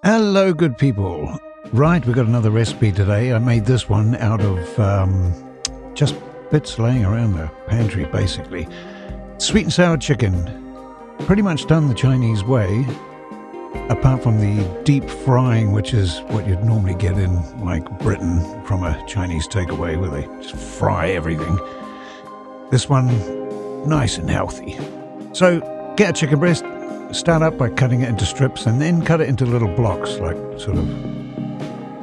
Hello, good people. Right, we've got another recipe today. I made this one out of just bits laying around the pantry, basically. Sweet and sour chicken. Pretty much done the Chinese way, apart from the deep frying, which is what you'd normally get in, like, Britain from a Chinese takeaway, where they just fry everything. This one, nice and healthy. So, get a chicken breast. Start up by cutting it into strips and then cut it into little blocks, like sort of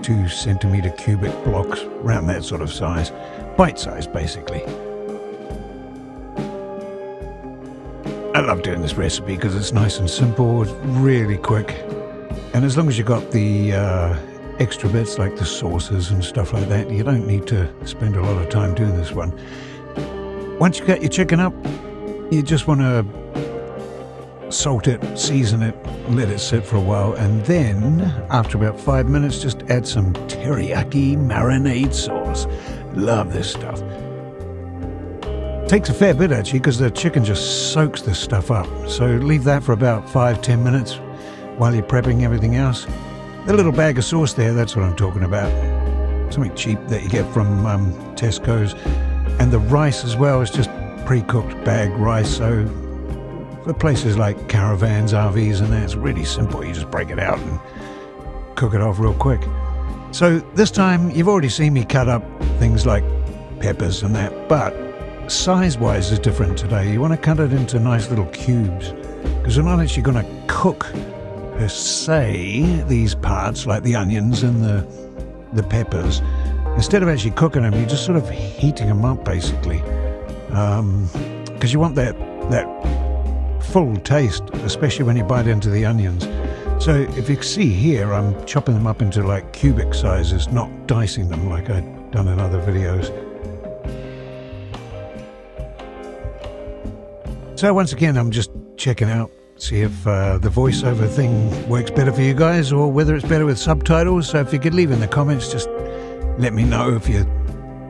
2 centimeter cubic blocks, around that sort of size. Bite size, basically. I love doing this recipe because it's nice and simple, it's really quick. And as long as you've got the extra bits like the sauces and stuff like that, you don't need to spend a lot of time doing this one. Once you got your chicken up, you just want to salt it, season it, let it sit for a while, and then after about 5 minutes just add some teriyaki marinade sauce. Love this stuff. Takes a fair bit actually, because the chicken just soaks this stuff up, so leave that for about 5-10 minutes while you're prepping everything else. The little bag of sauce there, that's what I'm talking about. Something cheap that you get from Tesco's. And the rice as well is just pre-cooked bag rice, so for places like caravans, RVs and that, it's really simple. You just break it out and cook it off real quick. So this time, you've already seen me cut up things like peppers and that, but size-wise is different today. You want to cut it into nice little cubes, because you're not actually going to cook, per se, these parts, like the onions and the peppers. Instead of actually cooking them, you're just sort of heating them up, basically. Because you want that full taste, especially when you bite into the onions. So if you see here, I'm chopping them up into like cubic sizes, not dicing them like I've done in other videos. So once again, I'm just checking out, see if the voiceover thing works better for you guys, or whether it's better with subtitles. So if you could leave in the comments, just let me know if you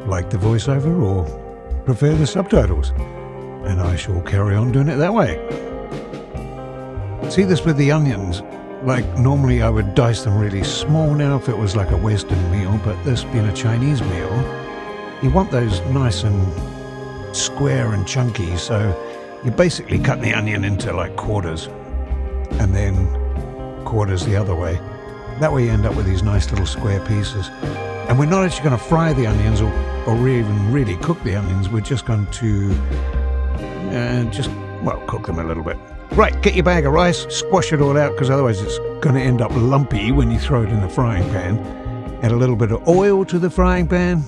like the voiceover or prefer the subtitles, and I shall carry on doing it that way. See this with the onions, like normally I would dice them really small now if it was like a Western meal, but this being a Chinese meal, you want those nice and square and chunky, so you're basically cutting the onion into like quarters and then quarters the other way. That way you end up with these nice little square pieces. And we're not actually going to fry the onions or even really cook the onions, we're just going to cook them a little bit. Right, get your bag of rice, squash it all out, because otherwise it's going to end up lumpy when you throw it in the frying pan. Add a little bit of oil to the frying pan.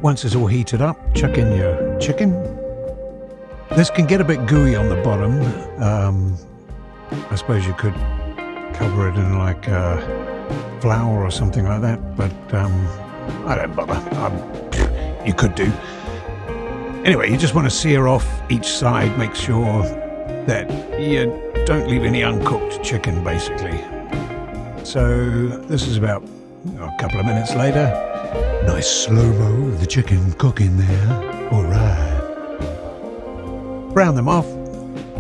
Once it's all heated up, chuck in your chicken. This can get a bit gooey on the bottom. I suppose you could cover it in like flour or something like that, but I don't bother. You could do. Anyway, you just want to sear off each side, make sure that you don't leave any uncooked chicken, basically. So this is about a couple of minutes later. Nice slow-mo of the chicken cooking there. All right. Brown them off.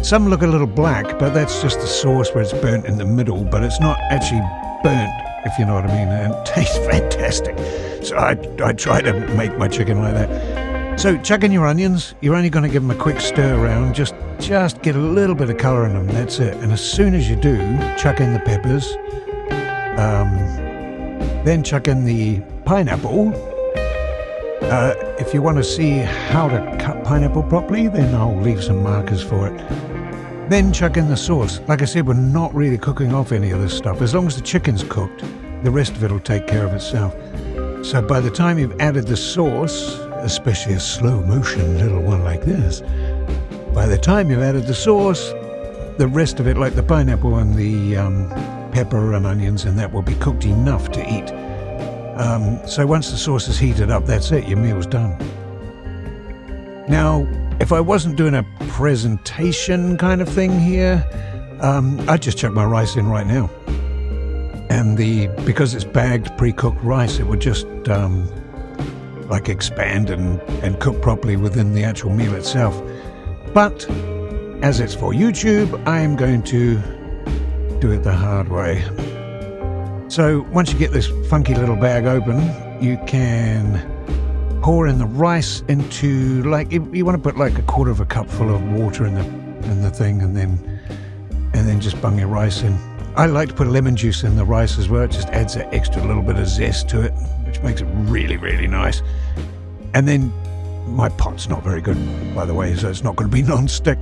Some look a little black, but that's just the sauce where it's burnt in the middle, but it's not actually burnt, if you know what I mean, and it tastes fantastic. So I try to make my chicken like that. So chuck in your onions. You're only going to give them a quick stir around, just get a little bit of colour in them, that's it. And as soon as you do, chuck in the peppers, then chuck in the pineapple. If you want to see how to cut pineapple properly, then I'll leave some markers for it. Then chuck in the sauce. Like I said, we're not really cooking off any of this stuff. As long as the chicken's cooked, the rest of it will take care of itself. So by the time you've added the sauce, especially a slow motion little one like this, by the time you've added the sauce, the rest of it, like the pineapple and the pepper and onions, and that will be cooked enough to eat. So once the sauce is heated up, that's it, your meal's done. Now, if I wasn't doing a presentation kind of thing here, I'd just chuck my rice in right now. And because it's bagged, pre-cooked rice, it would just like expand and cook properly within the actual meal itself. But as it's for YouTube, I'm going to do it the hard way. So once you get this funky little bag open, you can pour in the rice into, like, you want to put like a quarter of a cup full of water in the thing, and then just bung your rice in. I like to put lemon juice in the rice as well. It just adds that extra little bit of zest to it, which makes it really, really nice. And then my pot's not very good, by the way, so it's not going to be non-stick.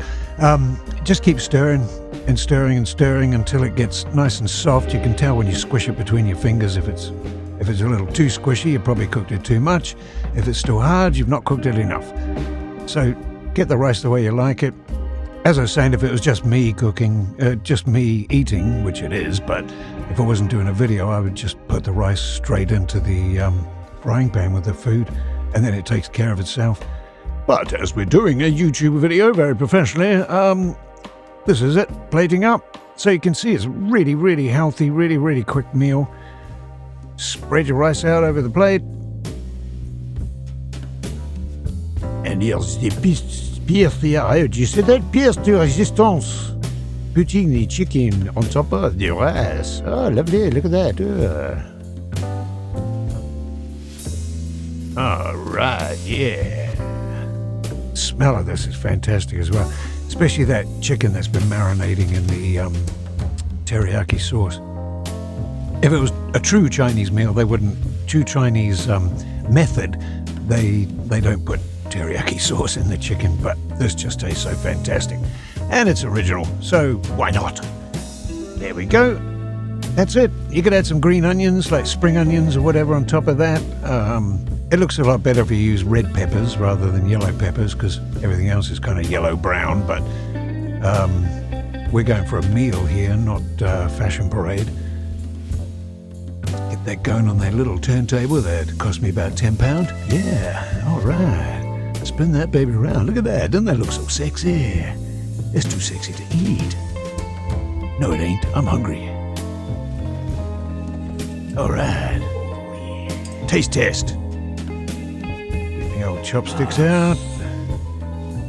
Just keep stirring and stirring and stirring until it gets nice and soft. You can tell when you squish it between your fingers. If it's a little too squishy, you probably cooked it too much. If it's still hard, you've not cooked it enough. So get the rice the way you like it. As I was saying, if it was just me cooking, just me eating, which it is, but if I wasn't doing a video, I would just put the rice straight into the frying pan with the food, and then it takes care of itself. But as we're doing a YouTube video very professionally, this is it, plating up. So you can see it's a really, really healthy, really, really quick meal. Spread your rice out over the plate. And here's the pièce here. You see that pièce de résistance? Putting the chicken on top of the rice. Oh, lovely, look at that. All right, yeah. Smell of this is fantastic as well, especially that chicken that's been marinating in the teriyaki sauce. If it was a true Chinese meal, true Chinese method, they don't put teriyaki sauce in the chicken, but this just tastes so fantastic. And it's original, so why not? There we go. That's it. You could add some green onions, like spring onions or whatever on top of that. It looks a lot better if you use red peppers rather than yellow peppers, because everything else is kind of yellow-brown, but we're going for a meal here, not fashion parade. Get that going on that little turntable. That cost me about £10. Yeah, all right. Spin that baby around. Look at that. Doesn't that look so sexy? It's too sexy to eat. No, it ain't. I'm hungry. All right. Taste test. Get the old chopsticks out.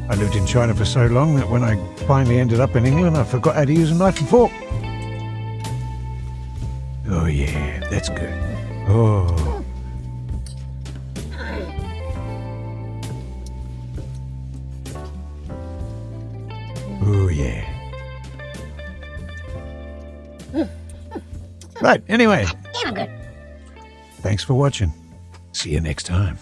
I lived in China for so long that when I finally ended up in England, I forgot how to use a knife and fork. Oh yeah, that's good. Oh. Oh yeah. Right, anyway. Thanks for watching. See you next time.